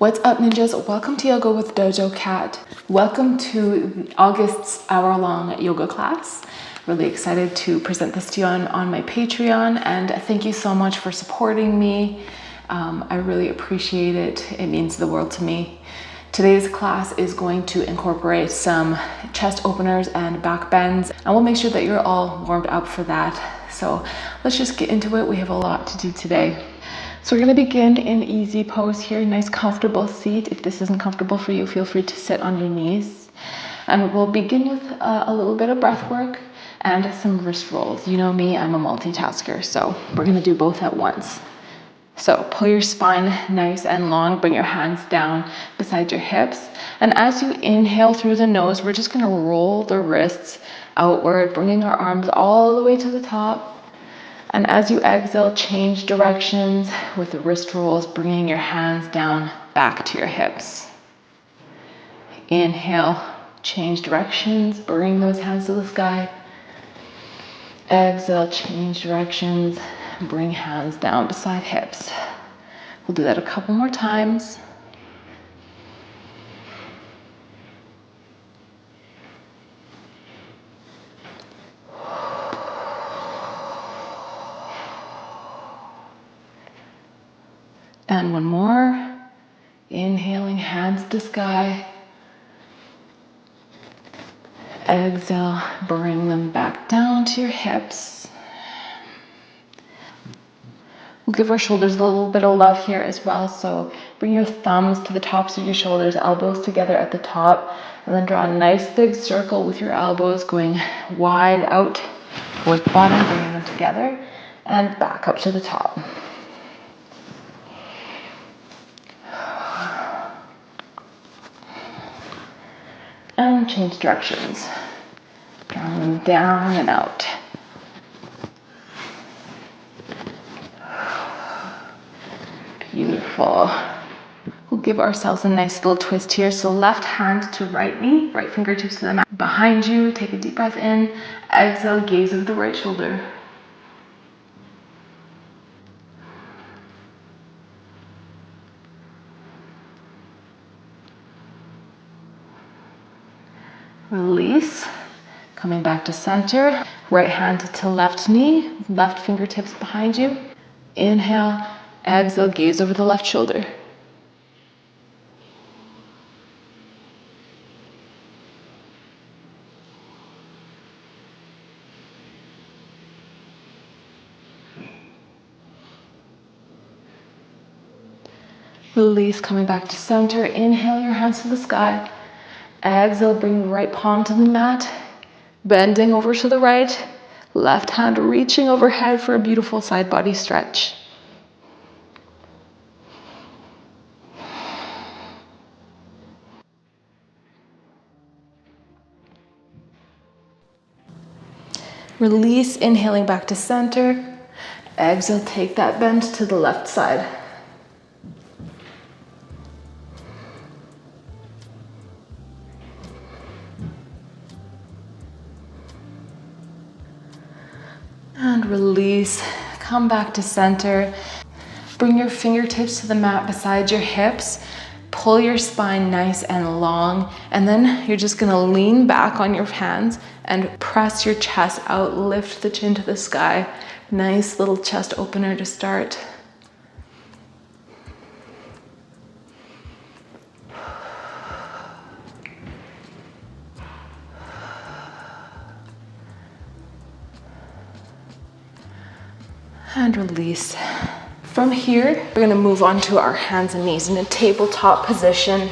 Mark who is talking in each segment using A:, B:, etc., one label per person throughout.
A: What's up, ninjas? Welcome to Yoga with Dojo Cat. Welcome to August's hour-long yoga class. Really excited to present this to you on my Patreon, and thank you so much for supporting me. I really appreciate it. It means the world to me. Today's class is going to incorporate some chest openers and back bends, and we'll make sure that you're all warmed up for that. So let's just get into it. We have a lot to do today. So we're going to begin in easy pose here, nice comfortable seat. If this isn't comfortable for you, feel free to sit on your knees. And we'll begin with a little bit of breath work and some wrist rolls. You know me, I'm a multitasker, so we're going to do both at once. So pull your spine nice and long, bring your hands down beside your hips. And as you inhale through the nose, we're just going to roll the wrists outward, bringing our arms all the way to the top. And as you exhale, change directions with the wrist rolls, bringing your hands down back to your hips. Inhale, change directions, bring those hands to the sky. Exhale, change directions, bring hands down beside hips. We'll do that a couple more times. And one more. Inhaling, hands to sky. Exhale, bring them back down to your hips. We'll give our shoulders a little bit of love here as well. So bring your thumbs to the tops of your shoulders, elbows together at the top, and then draw a nice big circle with your elbows going wide out towards the bottom, bringing them together and back up to the top. And change directions. Drawing them down and out. Beautiful. We'll give ourselves a nice little twist here. So left hand to right knee, right fingertips to the mat. Behind you, take a deep breath in. Exhale, gaze over the right shoulder. Release, coming back to center, right hand to left knee, left fingertips behind you. Inhale, exhale, gaze over the left shoulder. Release, coming back to center. Inhale, your hands to the sky. Exhale, bring the right palm to the mat, bending over to the right, left hand reaching overhead for a beautiful side body stretch. Release, inhaling back to center. Exhale, take that bend to the left side. And release, come back to center. Bring your fingertips to the mat beside your hips. Pull your spine nice and long. And then you're just gonna lean back on your hands and press your chest out, lift the chin to the sky. Nice little chest opener to start. And release. From here, we're going to move on to our hands and knees in a tabletop position,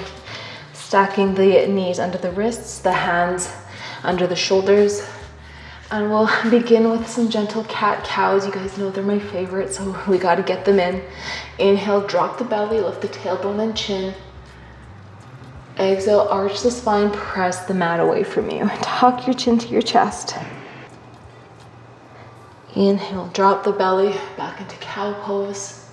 A: stacking the knees under the wrists, the hands under the shoulders. And we'll begin with some gentle cat-cows. You guys know they're my favorite, so we got to get them in. Inhale, drop the belly, lift the tailbone and chin. Exhale, arch the spine, press the mat away from you. Tuck your chin to your chest. Inhale, drop the belly back into cow pose.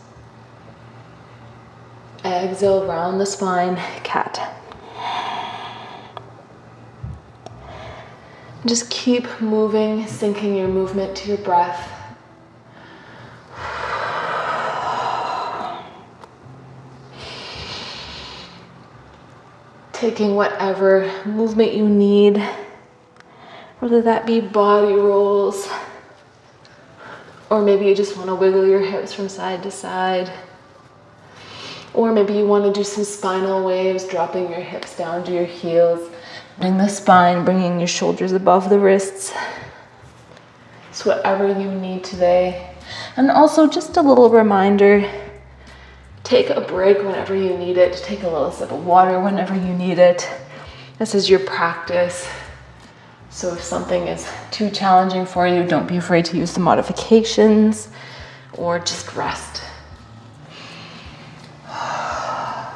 A: Exhale, round the spine, cat. Just keep moving, syncing your movement to your breath. Taking whatever movement you need, whether that be body rolls, or maybe you just want to wiggle your hips from side to side. Or maybe you want to do some spinal waves, dropping your hips down to your heels. Bring the spine, bringing your shoulders above the wrists. So whatever you need today. And also just a little reminder, take a break whenever you need it. Take a little sip of water whenever you need it. This is your practice. So if something is too challenging for you, don't be afraid to use the modifications or just rest.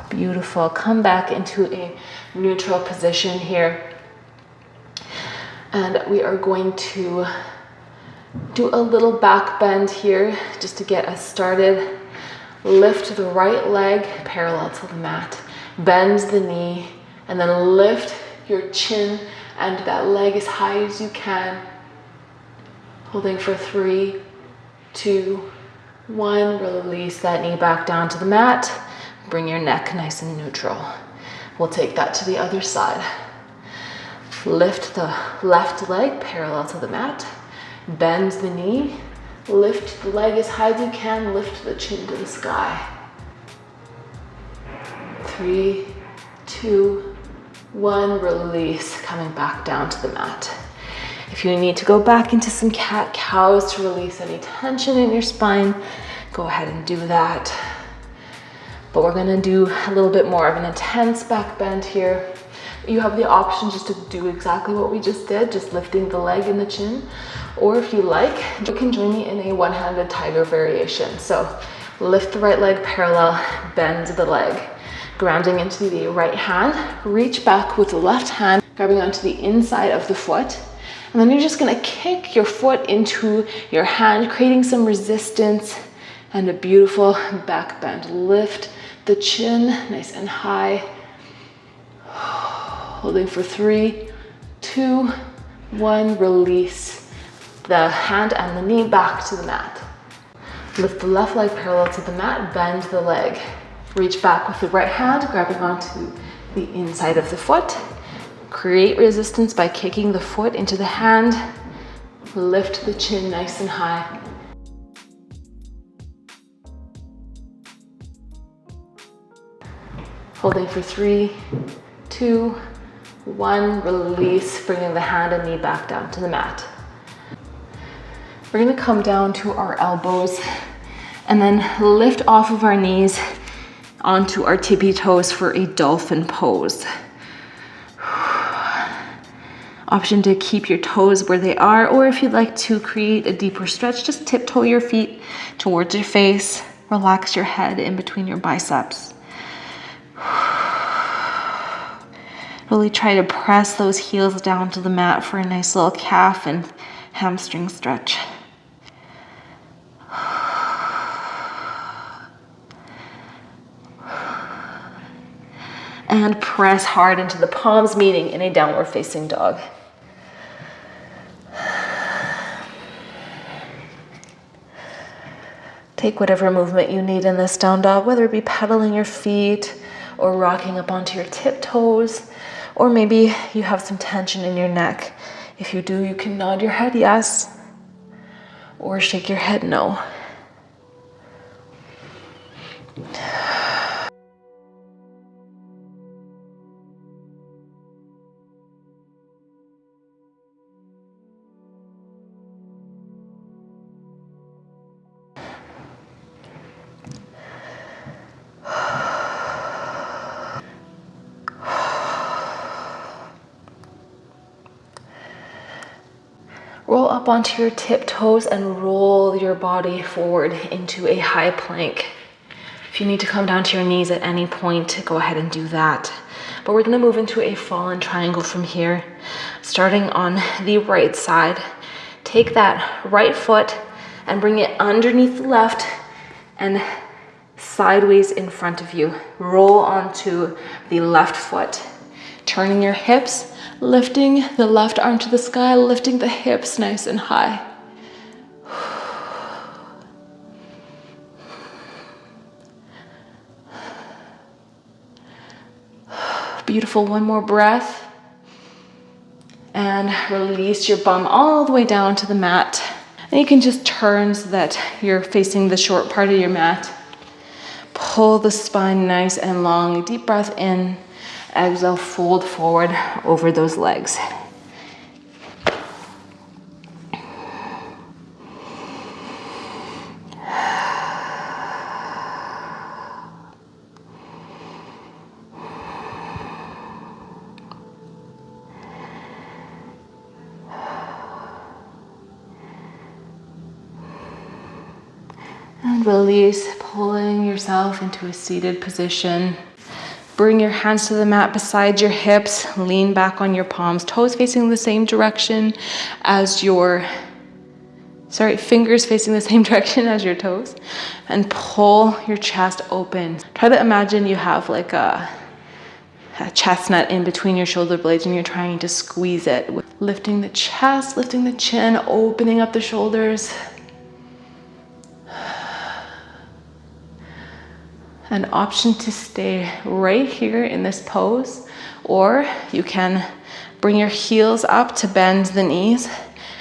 A: Beautiful. Come back into a neutral position here. And we are going to do a little back bend here just to get us started. Lift the right leg parallel to the mat. Bend the knee and then lift your chin and that leg as high as you can. Holding for 3, 2, 1. Release that knee back down to the mat. Bring your neck nice and neutral. We'll take that to the other side. Lift the left leg parallel to the mat. Bend the knee. Lift the leg as high as you can. Lift the chin to the sky. 3, 2, 1. Release. Coming back down to the mat. If you need to go back into some cat-cows to release any tension in your spine, go ahead and do that. But we're gonna do a little bit more of an intense back bend here. You have the option just to do exactly what we just did, just lifting the leg and the chin. Or if you like, you can join me in a one-handed tiger variation. So lift the right leg parallel, bend the leg. Grounding into the right hand, reach back with the left hand, grabbing onto the inside of the foot. And then you're just gonna kick your foot into your hand, creating some resistance and a beautiful back bend. Lift the chin nice and high. Holding for 3, 2, 1. Release the hand and the knee back to the mat. Lift the left leg parallel to the mat, bend the leg. Reach back with the right hand, grabbing onto the inside of the foot. Create resistance by kicking the foot into the hand. Lift the chin nice and high. Holding for 3, 2, 1. Release, bringing the hand and knee back down to the mat. We're gonna come down to our elbows and then lift off of our knees onto our tippy toes for a dolphin pose. Option to keep your toes where they are, or if you'd like to create a deeper stretch, just tiptoe your feet towards your face. Relax your head in between your biceps. Really try to press those heels down to the mat for a nice little calf and hamstring stretch. And press hard into the palms, meeting in a downward facing dog. Take whatever movement you need in this down dog, whether it be pedaling your feet or rocking up onto your tiptoes, or maybe you have some tension in your neck. If you do, you can nod your head yes, or shake your head no. Roll up onto your tiptoes and roll your body forward into a high plank. If you need to come down to your knees at any point, go ahead and do that. But we're gonna move into a fallen triangle from here. Starting on the right side, take that right foot and bring it underneath the left and sideways in front of you. Roll onto the left foot, turning your hips, lifting the left arm to the sky, lifting the hips nice and high. Beautiful. One more breath. And release your bum all the way down to the mat. And you can just turn so that you're facing the short part of your mat. Pull the spine nice and long. Deep breath in. Exhale, fold forward over those legs. And release, pulling yourself into a seated position. Bring your hands to the mat beside your hips. Lean back on your palms, toes facing the same direction as your, fingers facing the same direction as your toes. And pull your chest open. Try to imagine you have like a chestnut in between your shoulder blades and you're trying to squeeze it. Lifting the chest, lifting the chin, opening up the shoulders. An option to stay right here in this pose, or you can bring your heels up to bend the knees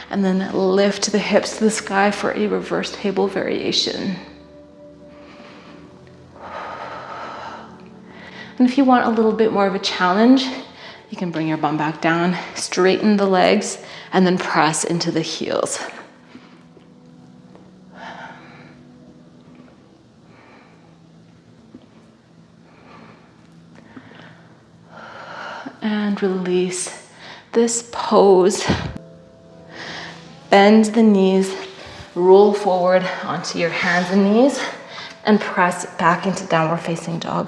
A: and then lift the hips to the sky for a reverse table variation. And if you want a little bit more of a challenge, you can bring your bum back down, straighten the legs, and then press into the heels. And release this pose. Bend the knees, roll forward onto your hands and knees, and press back into downward facing dog.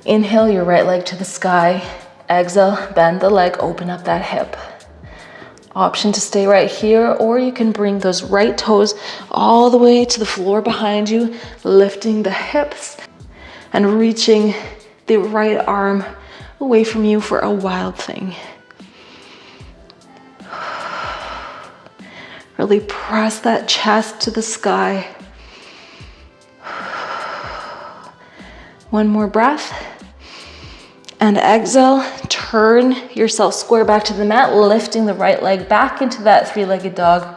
A: Inhale your right leg to the sky. Exhale, bend the leg, open up that hip. Option to stay right here, or you can bring those right toes all the way to the floor behind you, lifting the hips and reaching the right arm away from you for a wild thing. Really press that chest to the sky. One more breath. And exhale, turn yourself square back to the mat, lifting the right leg back into that three-legged dog.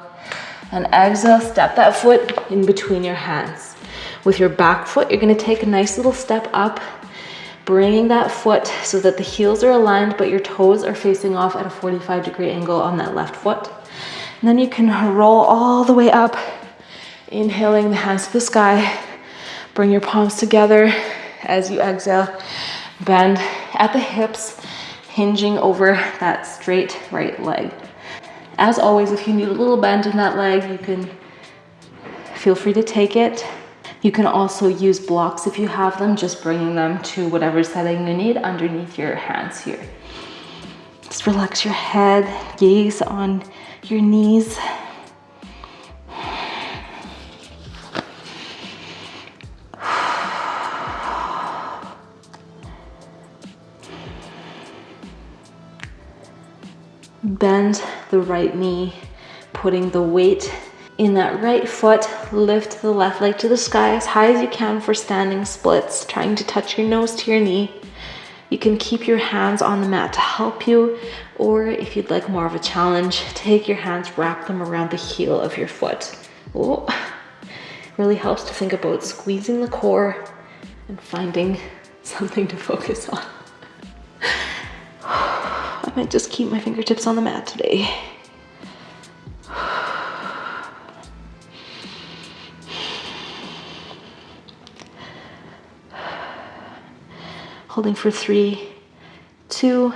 A: And exhale, step that foot in between your hands. With your back foot, you're gonna take a nice little step up, bringing that foot so that the heels are aligned, but your toes are facing off at a 45-degree angle on that left foot. And then you can roll all the way up, inhaling the hands to the sky. Bring your palms together as you exhale. Bend at the hips, hinging over that straight right leg. As always, if you need a little bend in that leg, you can feel free to take it. You can also use blocks if you have them, just bringing them to whatever setting you need underneath your hands here. Just relax your head, gaze on your knees. Bend the right knee, putting the weight in that right foot. Lift the left leg to the sky as high as you can for standing splits, trying to touch your nose to your knee. You can keep your hands on the mat to help you, or if you'd like more of a challenge, take your hands, wrap them around the heel of your foot. Oh, really helps to think about squeezing the core and finding something to focus on. I might just keep my fingertips on the mat today. Holding for 3, 2,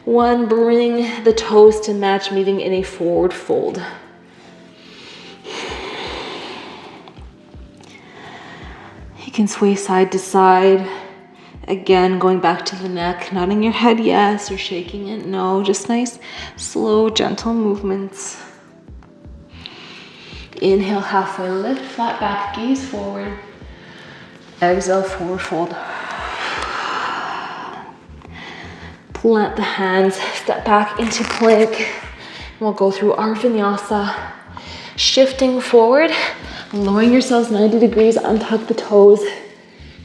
A: 1. Bring the toes to match, meeting in a forward fold. You can sway side to side. Again, going back to the neck, nodding your head yes, or shaking it no. Just nice, slow, gentle movements. Inhale, halfway lift, flat back, gaze forward. Exhale, forward fold. Plant the hands, step back into plank. We'll go through our vinyasa. Shifting forward, lowering yourselves 90 degrees, untuck the toes.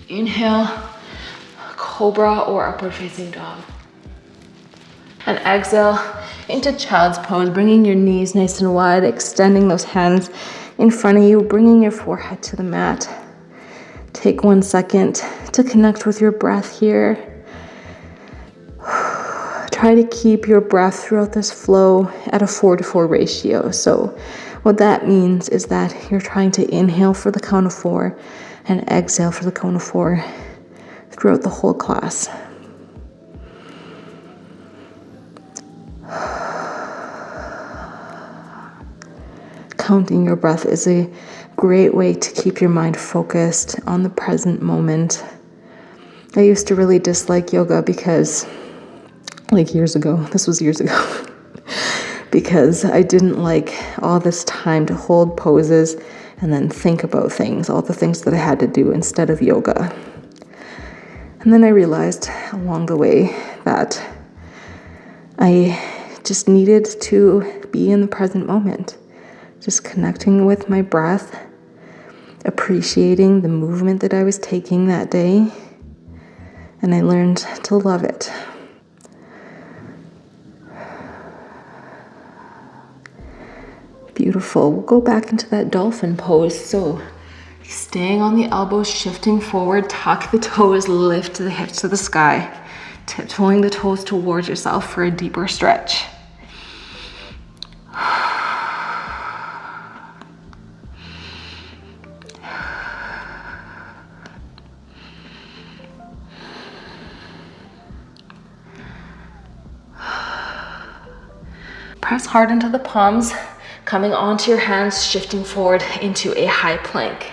A: Inhale, cobra or upward facing dog. And exhale into child's pose, bringing your knees nice and wide, extending those hands in front of you, bringing your forehead to the mat. Take 1 second to connect with your breath here. Try to keep your breath throughout this flow at a 4-to-4 ratio. So what that means is that you're trying to inhale for the count of 4 and exhale for the count of 4 throughout the whole class. Counting your breath is a great way to keep your mind focused on the present moment. I used to really dislike yoga because, years ago, because I didn't like all this time to hold poses and then think about things, all the things that I had to do instead of yoga. And then I realized along the way that I just needed to be in the present moment, just connecting with my breath, appreciating the movement that I was taking that day, and I learned to love it. Beautiful. We'll go back into that dolphin pose. So staying on the elbows, shifting forward, tuck the toes, lift the hips to the sky, tiptoeing the toes towards yourself for a deeper stretch. Press hard into the palms, coming onto your hands, shifting forward into a high plank.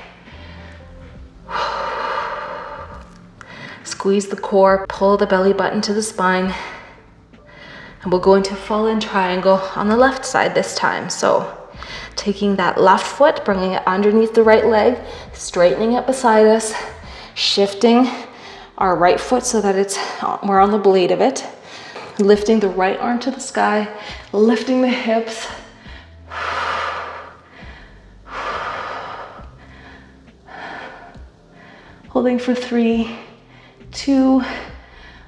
A: Squeeze the core, pull the belly button to the spine, and we'll go into fall-in triangle on the left side this time. So taking that left foot, bringing it underneath the right leg, straightening it beside us, shifting our right foot so that we're on the blade of it, lifting the right arm to the sky, lifting the hips. Holding for 3, 2,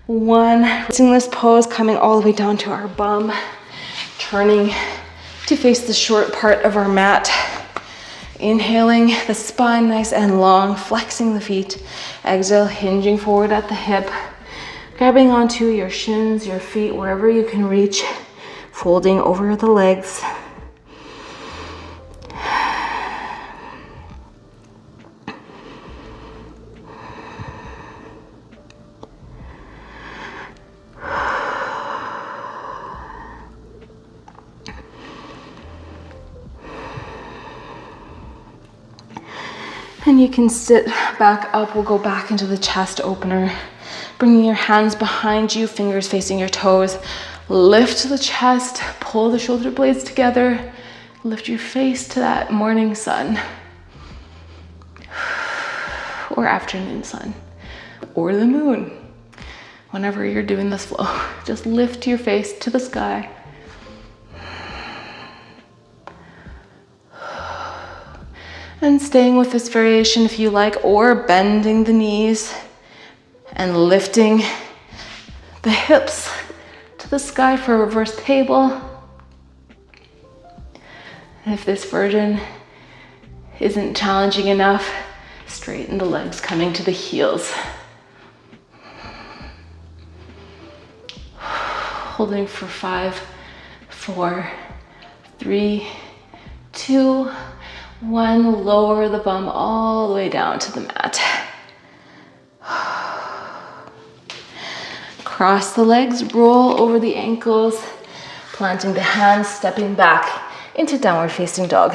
A: 1. In this pose, coming all the way down to our bum, turning to face the short part of our mat. Inhaling, the spine nice and long, flexing the feet. Exhale, hinging forward at the hip. Grabbing onto your shins, your feet, wherever you can reach. Folding over the legs. And you can sit back up. We'll go back into the chest opener. Bringing your hands behind you, fingers facing your toes. Lift the chest, pull the shoulder blades together. Lift your face to that morning sun. Or afternoon sun. Or the moon. Whenever you're doing this flow, just lift your face to the sky. And staying with this variation if you like, or bending the knees and lifting the hips to the sky for a reverse table. And if this version isn't challenging enough, straighten the legs coming to the heels. Holding for 5, 4, 3, 2, 1, lower the bum all the way down to the mat. Cross the legs, roll over the ankles, planting the hands, stepping back into downward facing dog.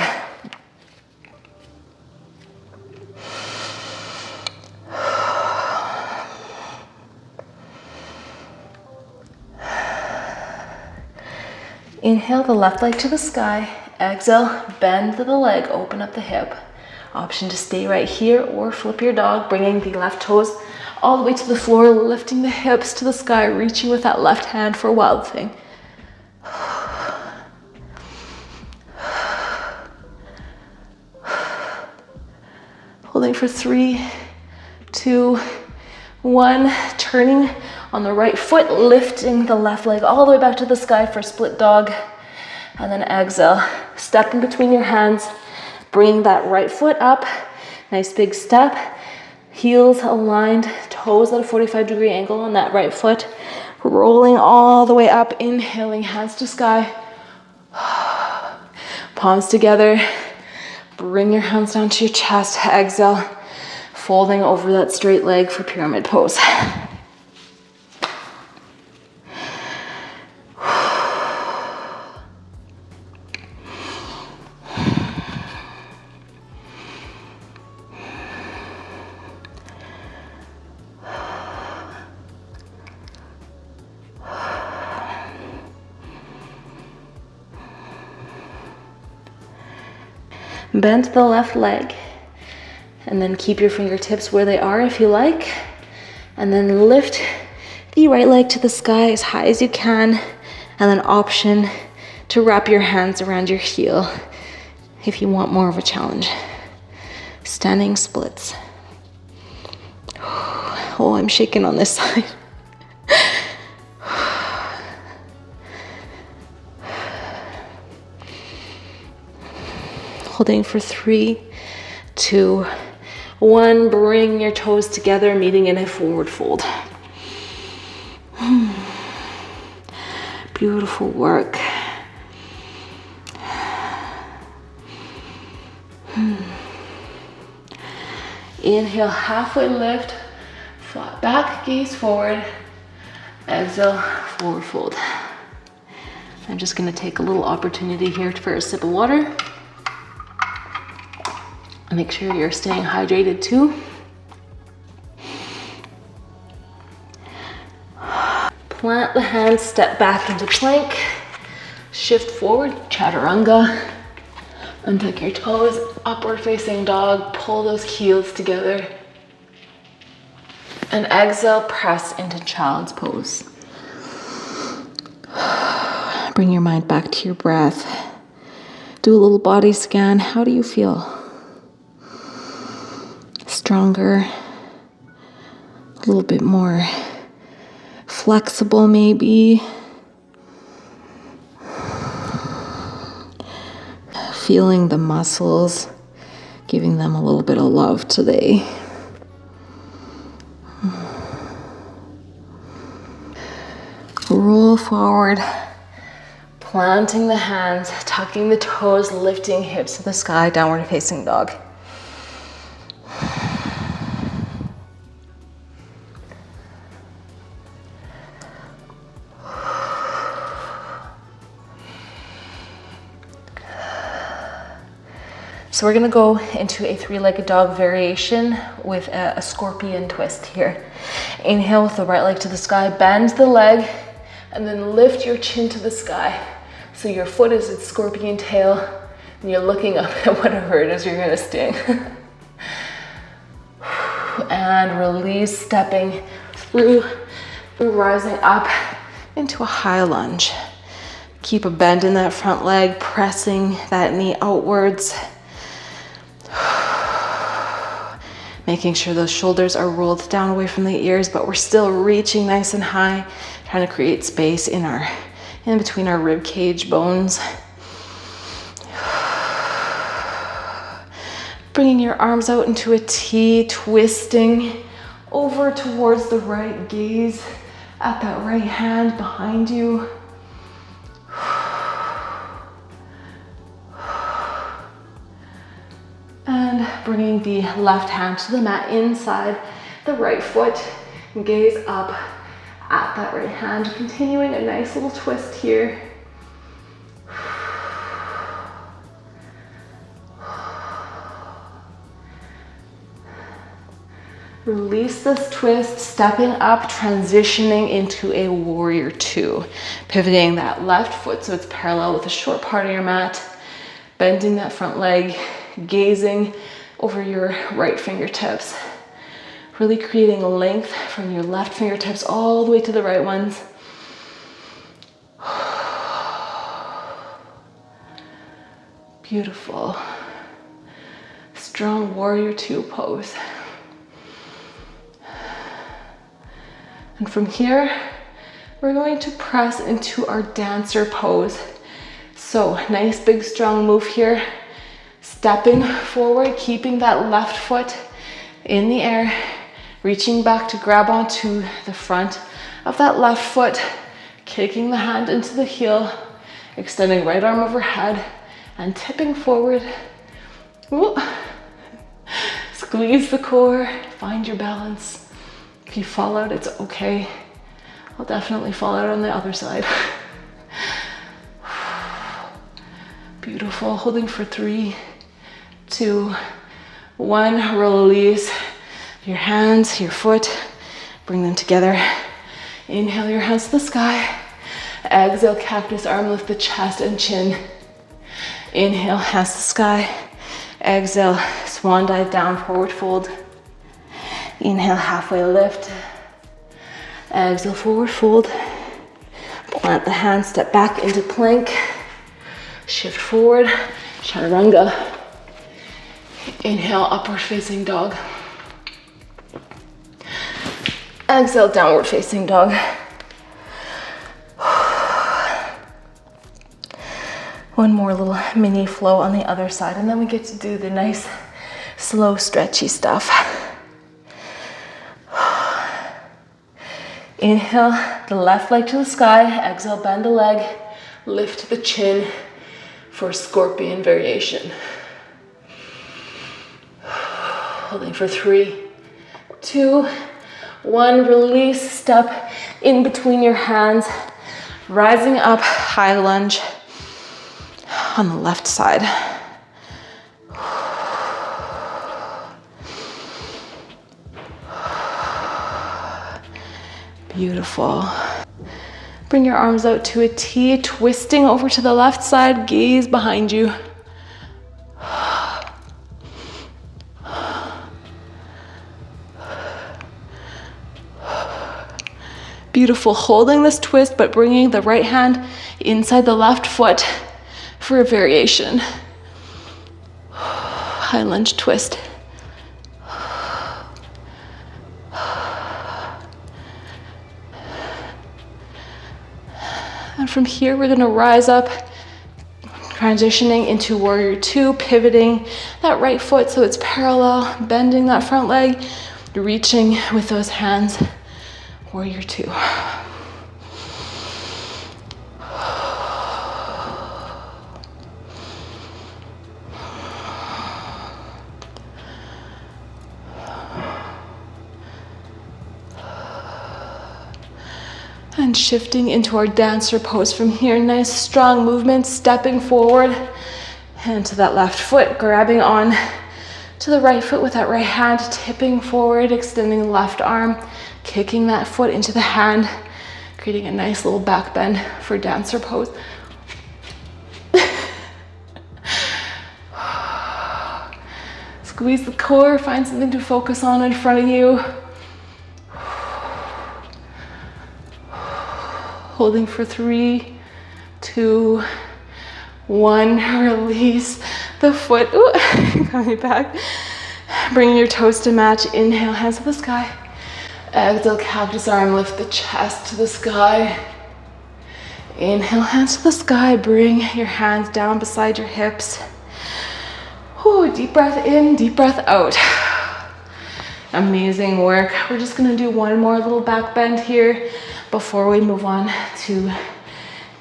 A: Inhale the left leg to the sky. Exhale, bend the leg, open up the hip. Option to stay right here or flip your dog, bringing the left toes all the way to the floor, lifting the hips to the sky, reaching with that left hand for wild thing. Holding for 3, 2, 1. Turning on the right foot, lifting the left leg all the way back to the sky for split dog. And then exhale, step in between your hands, bring that right foot up, nice big step, heels aligned, toes at a 45-degree angle on that right foot, rolling all the way up, inhaling, hands to sky, palms together, bring your hands down to your chest, exhale, folding over that straight leg for pyramid pose. Bend the left leg, and then keep your fingertips where they are if you like, and then lift the right leg to the sky as high as you can, and then option to wrap your hands around your heel if you want more of a challenge. Standing splits. Oh, I'm shaking on this side. Holding for 3, 2, 1. Bring your toes together, meeting in a forward fold. Beautiful work. Inhale, halfway lift, flat back, gaze forward. Exhale, forward fold. I'm just going to take a little opportunity here for a sip of water. Make sure you're staying hydrated too. Plant the hands, step back into plank, shift forward, chaturanga. Untuck your toes, upward facing dog, pull those heels together. And exhale, press into child's pose. Bring your mind back to your breath. Do a little body scan. How do you feel? Stronger, a little bit more flexible maybe. Feeling the muscles, giving them a little bit of love today. Roll forward, planting the hands, tucking the toes, lifting hips to the sky, downward facing dog. So we're gonna go into a 3-legged dog variation with a scorpion twist here. Inhale with the right leg to the sky, bend the leg, and then lift your chin to the sky. So your foot is its scorpion tail, and you're looking up at whatever it is you're gonna sting. And release, stepping through, rising up into a high lunge. Keep a bend in that front leg, pressing that knee outwards. Making sure those shoulders are rolled down away from the ears, but we're still reaching nice and high, trying to create space in between our rib cage bones. Bringing your arms out into a T, twisting over towards the right gaze at that right hand behind you. And bringing the left hand to the mat inside the right foot, gaze up at that right hand, continuing a nice little twist here. Release this twist, stepping up, transitioning into a warrior 2. Pivoting that left foot so it's parallel with the short part of your mat, bending that front leg, gazing over your right fingertips. Really creating length from your left fingertips all the way to the right ones. Beautiful. strong warrior two pose. And from here, we're going to press into our dancer pose. So nice, big, strong move here. Stepping forward, keeping that left foot in the air, reaching back to grab onto the front of that left foot, kicking the hand into the heel, extending right arm overhead, and tipping forward. Ooh. Squeeze the core, find your balance. If you fall out, it's okay. I'll definitely fall out on the other side. Beautiful, holding for 3, 2, 1, release your hands, your foot, bring them together. Inhale your hands to the sky. Exhale, cactus arm, lift the chest and chin. Inhale, hands to the sky. Exhale, swan dive down, forward fold. Inhale, halfway lift. Exhale, forward fold. Plant the hands, step back into plank. Shift forward, chaturanga. Inhale, upward facing dog. Exhale, downward facing dog. One more little mini flow on the other side, and then we get to do the nice, slow, stretchy stuff. Inhale, the left leg to the sky. Exhale, bend the leg, lift the chin for scorpion variation. Holding for 3, 2, 1, release, step in between your hands, rising up, high lunge on the left side. Beautiful. Bring your arms out to a T, twisting over to the left side, gaze behind you. Beautiful, holding this twist, but bringing the right hand inside the left foot for a variation. High lunge twist. And from here, we're gonna rise up, transitioning into warrior two, pivoting that right foot so it's parallel, bending that front leg, reaching with those hands, warrior two. And shifting into our dancer pose from here. Nice strong movement, stepping forward, hand to that left foot, grabbing on to the right foot with that right hand, tipping forward, extending the left arm, kicking that foot into the hand, creating a nice little back bend for dancer pose. Squeeze the core, find something to focus on in front of you. Holding for 3, 2, 1, release the foot. Ooh, coming back. Bringing your toes to match. Inhale, hands to the sky. Exhale, cactus arm, lift the chest to the sky. Inhale, hands to the sky. Bring your hands down beside your hips. Ooh, deep breath in, deep breath out. Amazing work. We're just gonna do one more little back bend here before we move on to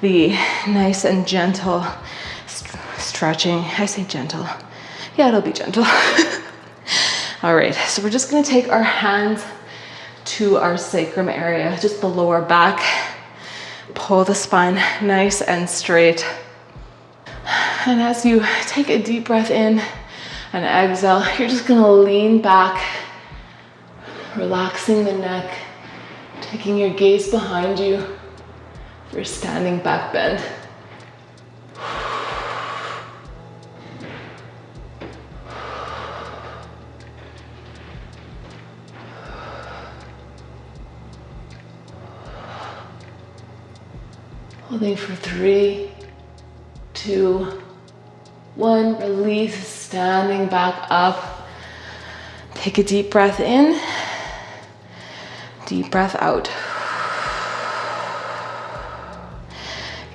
A: the nice and gentle stretching. I say gentle. Yeah, it'll be gentle. All right, so we're just gonna take our hands to our sacrum area, just the lower back. Pull the spine nice and straight. And as you take a deep breath in and exhale, you're just gonna lean back, relaxing the neck, taking your gaze behind you for a standing back bend. Holding for 3, 2, 1, release, standing back up. Take a deep breath in, deep breath out.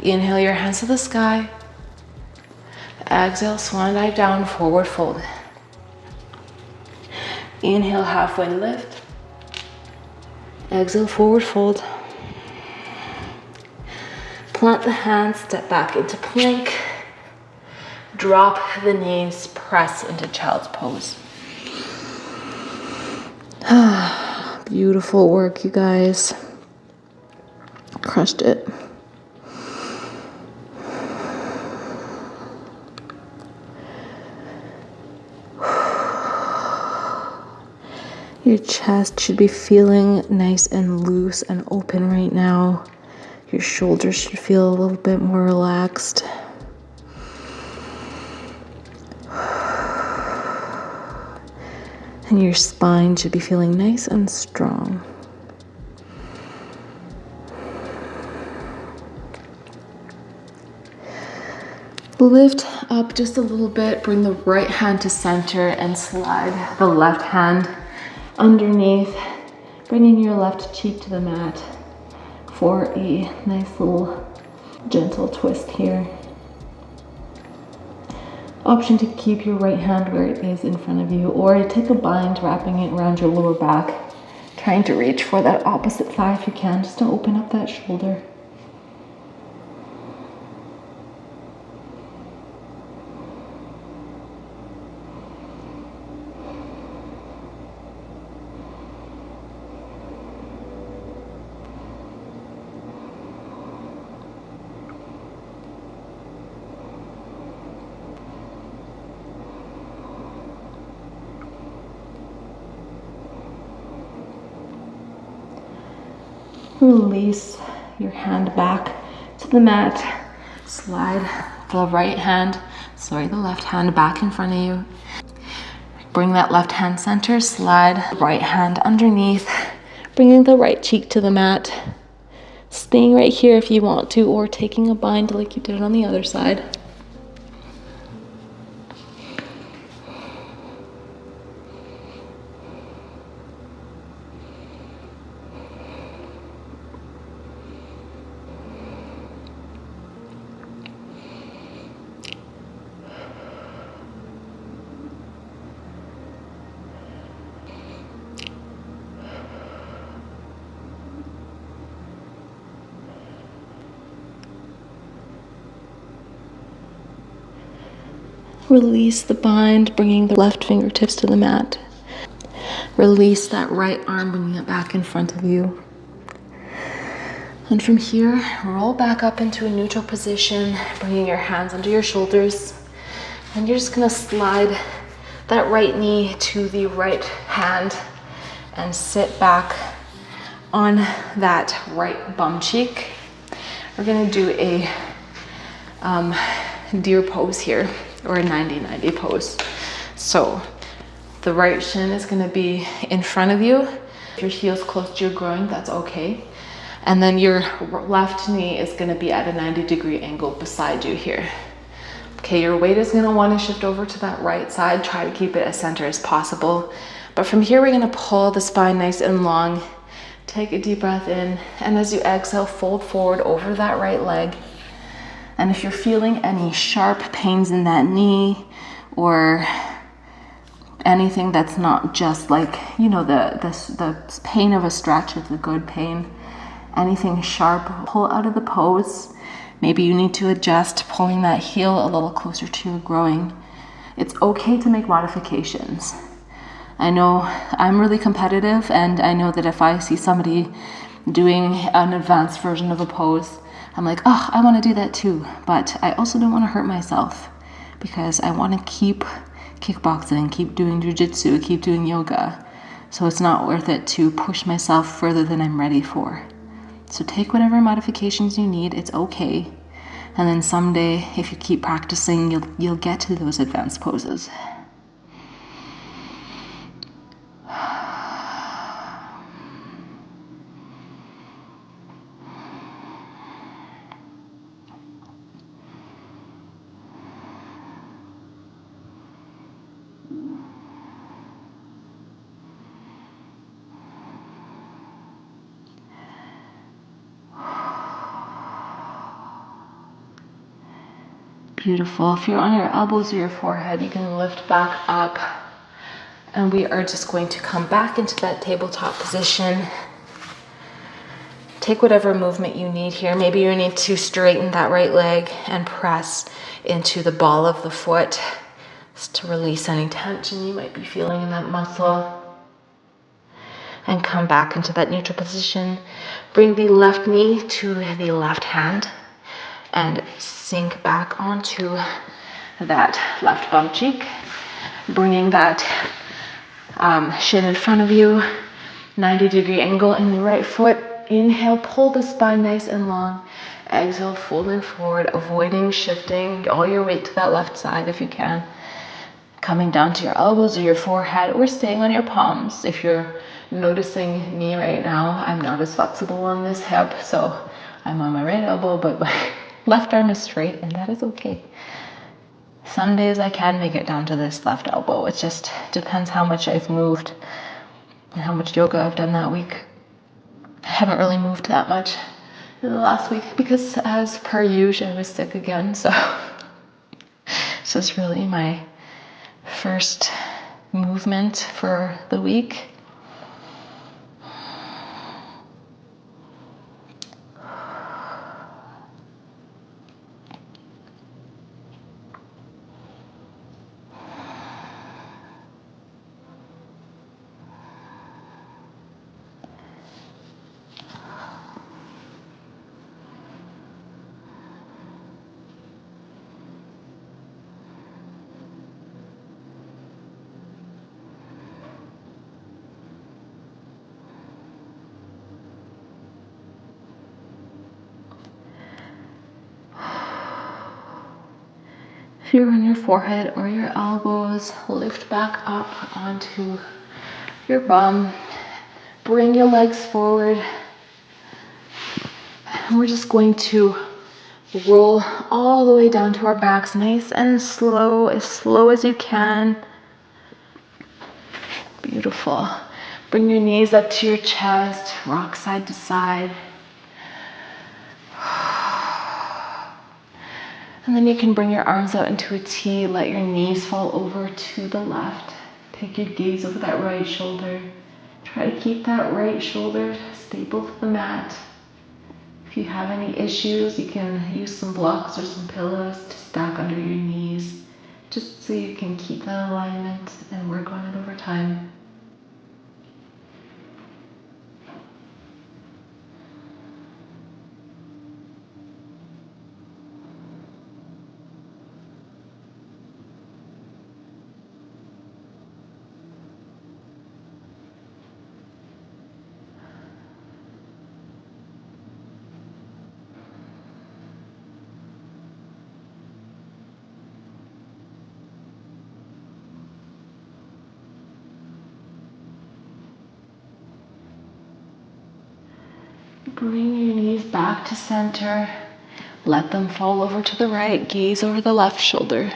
A: Inhale your hands to the sky. Exhale, swan dive down, forward fold. Inhale, halfway lift. Exhale, forward fold. Plant the hands, step back into plank. Drop the knees, press into child's pose. Beautiful work, you guys. Crushed it. Your chest should be feeling nice and loose and open right now. Your shoulders should feel a little bit more relaxed. And your spine should be feeling nice and strong. Lift up just a little bit, bring the right hand to center and slide the left hand underneath, bringing your left cheek to the mat for a nice little gentle twist here. Option to keep your right hand where it is in front of you, or take a bind, wrapping it around your lower back, trying to reach for that opposite thigh if you can, just to open up that shoulder. Release your hand back to the mat. Slide the left hand back in front of you. Bring that left hand center, slide right hand underneath, bringing the right cheek to the mat. Staying right here if you want to, or taking a bind like you did on the other side. Release the bind, bringing the left fingertips to the mat. Release that right arm, bringing it back in front of you. And from here, roll back up into a neutral position, bringing your hands under your shoulders. And you're just gonna slide that right knee to the right hand and sit back on that right bum cheek. We're gonna do a deer pose here, or a 90-90 pose. So the right shin is gonna be in front of you. If your heel's close to your groin, that's okay. And then your left knee is gonna be at a 90-degree angle beside you here. Okay, your weight is gonna wanna shift over to that right side. Try to keep it as center as possible. But from here, we're gonna pull the spine nice and long. Take a deep breath in, and as you exhale, fold forward over that right leg. And if you're feeling any sharp pains in that knee, or anything that's not just like, you know, the pain of a stretch is a good pain, anything sharp, pull out of the pose. Maybe you need to adjust pulling that heel a little closer to your groin. It's okay to make modifications. I know I'm really competitive, and I know that if I see somebody doing an advanced version of a pose, I'm like, oh, I want to do that too. But I also don't want to hurt myself, because I want to keep kickboxing, keep doing jiu-jitsu, keep doing yoga. So it's not worth it to push myself further than I'm ready for. So take whatever modifications you need, it's okay. And then someday, if you keep practicing, you'll get to those advanced poses. Beautiful. If you're on your elbows or your forehead, you can lift back up. And we are just going to come back into that tabletop position. Take whatever movement you need here. Maybe you need to straighten that right leg and press into the ball of the foot just to release any tension you might be feeling in that muscle. And come back into that neutral position. Bring the left knee to the left hand and sink back onto that left bum cheek. Bringing that shin in front of you, 90-degree angle in the right foot. Inhale, pull the spine nice and long. Exhale, folding forward, avoiding shifting all your weight to that left side if you can. Coming down to your elbows or your forehead, or staying on your palms. If you're noticing me right now, I'm not as flexible on this hip, so I'm on my right elbow, but my left arm is straight, and that is okay. Some days I can make it down to this left elbow. It just depends how much I've moved and how much yoga I've done that week. I haven't really moved that much in the last week because, as per usual, I was sick again, so this is really my first movement for the week. If you're on your forehead or your elbows, lift back up onto your bum. Bring your legs forward. And we're just going to roll all the way down to our backs, nice and slow as you can. Beautiful. Bring your knees up to your chest, rock side to side. And then you can bring your arms out into a T, let your knees fall over to the left. Take your gaze over that right shoulder. Try to keep that right shoulder stable to the mat. If you have any issues, you can use some blocks or some pillows to stack under your knees, just so you can keep that alignment and work on it over time. Bring your knees back to center. Let them fall over to the right. Gaze over the left shoulder.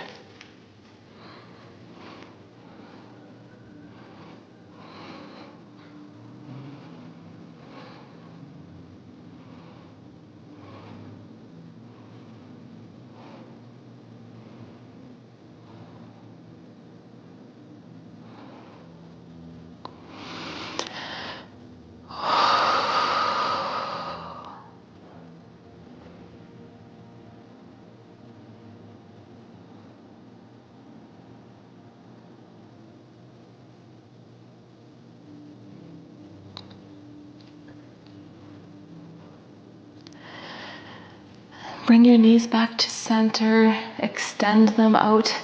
A: Bring your knees back to center, extend them out,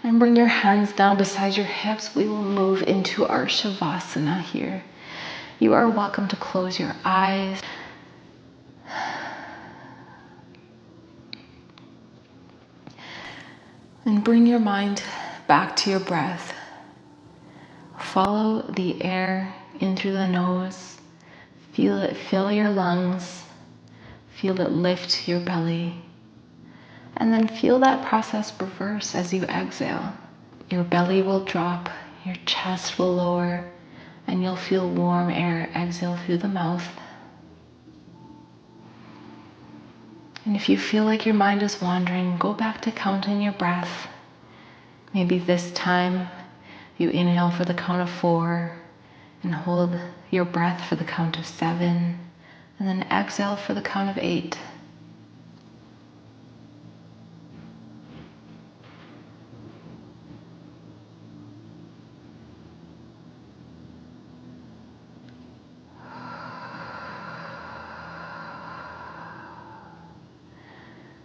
A: and bring your hands down beside your hips. We will move into our Savasana here. You are welcome to close your eyes. And bring your mind back to your breath. Follow the air in through the nose. Feel it fill your lungs. Feel it lift your belly. And then feel that process reverse as you exhale. Your belly will drop, your chest will lower, and you'll feel warm air exhale through the mouth. And if you feel like your mind is wandering, go back to counting your breath. Maybe this time you inhale for the count of 4 and hold your breath for the count of 7, and then exhale for the count of 8.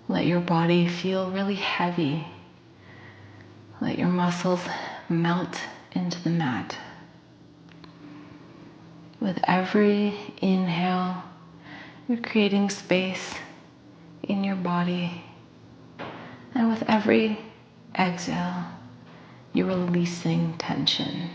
A: Let your body feel really heavy. Let your muscles melt into the mat. With every inhale, you're creating space in your body. And with every exhale, you're releasing tension.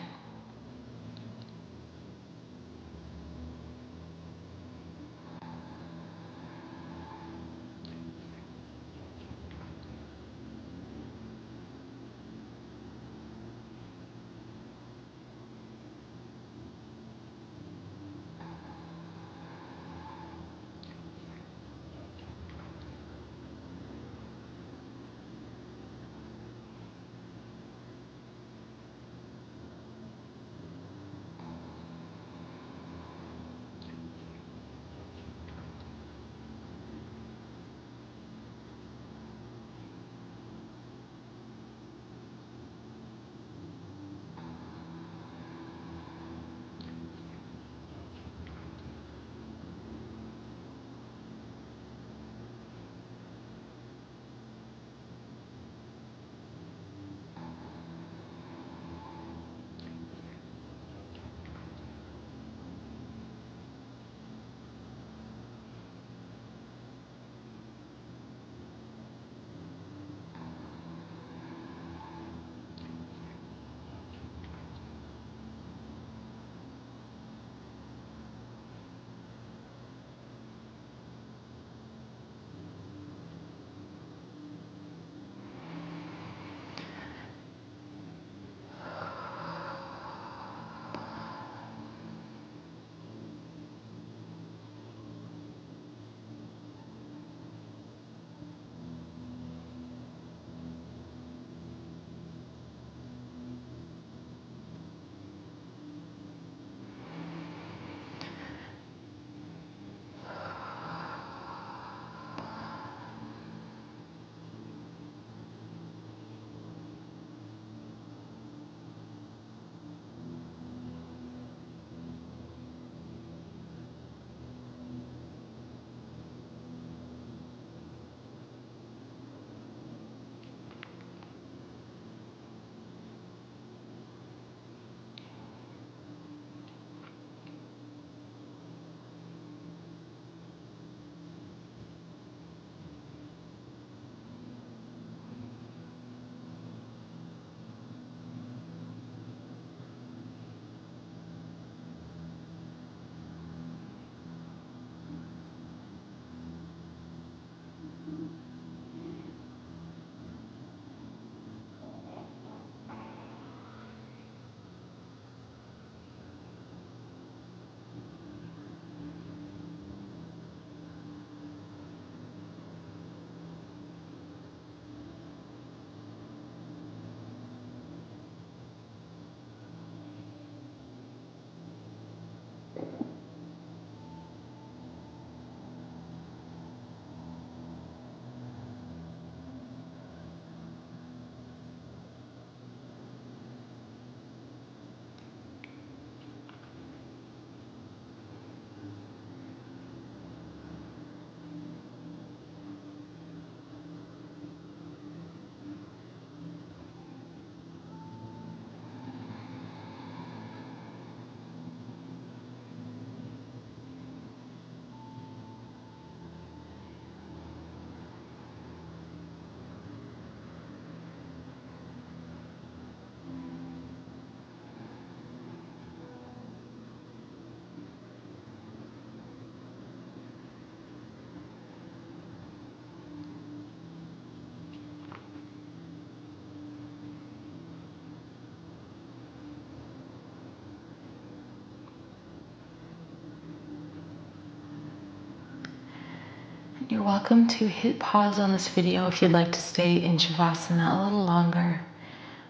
A: You're welcome to hit pause on this video if you'd like to stay in Savasana a little longer.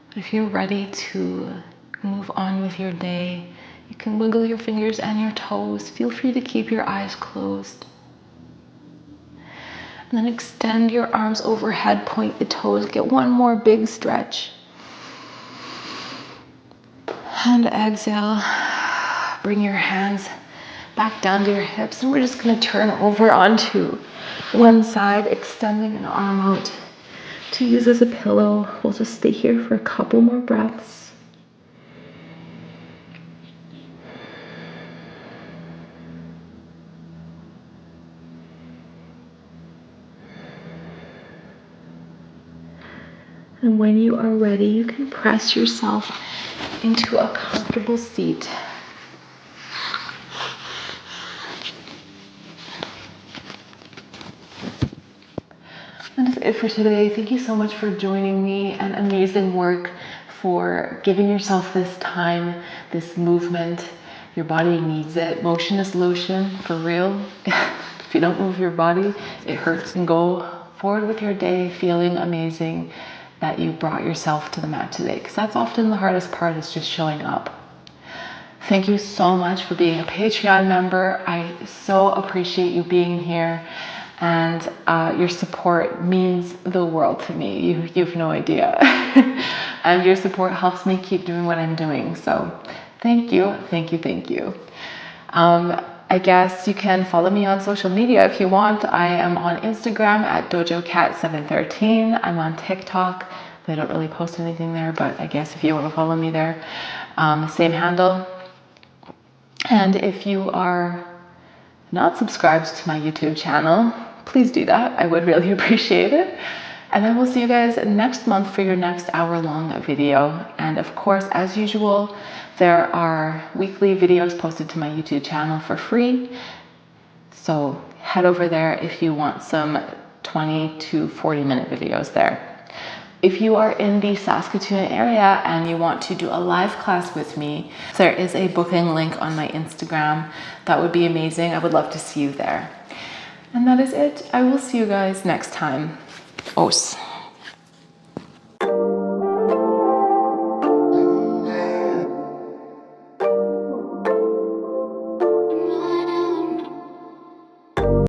A: But if you're ready to move on with your day, you can wiggle your fingers and your toes. Feel free to keep your eyes closed. And then extend your arms overhead, point the toes, get one more big stretch. And exhale, bring your hands back down to your hips, and we're just gonna turn over onto one side, extending an arm out to use as a pillow. We'll just stay here for a couple more breaths. And when you are ready, you can press yourself into a comfortable seat. And that's it for today. Thank you so much for joining me, and amazing work for giving yourself this time, this movement. Your body needs it. Motion is lotion, for real. If you don't move your body, it hurts. And go forward with your day feeling amazing that you brought yourself to the mat today, because that's often the hardest part, is just showing up. Thank you so much for being a Patreon member. I so appreciate you being here, and your support means the world to me. You've no idea. And your support helps me keep doing what I'm doing. So thank you, thank you, thank you. I guess you can follow me on social media if you want. I am on Instagram at dojocat713. I'm on TikTok. I don't really post anything there, but I guess if you want to follow me there, same handle. And if you are not subscribed to my YouTube channel, please do that. I would really appreciate it. And I will see you guys next month for your next hour-long video. And of course, as usual, there are weekly videos posted to my YouTube channel for free. So head over there if you want some 20 to 40-minute videos there. If you are in the Saskatoon area and you want to do a live class with me, there is a booking link on my Instagram. That would be amazing. I would love to see you there. And that is it. I will see you guys next time. Os.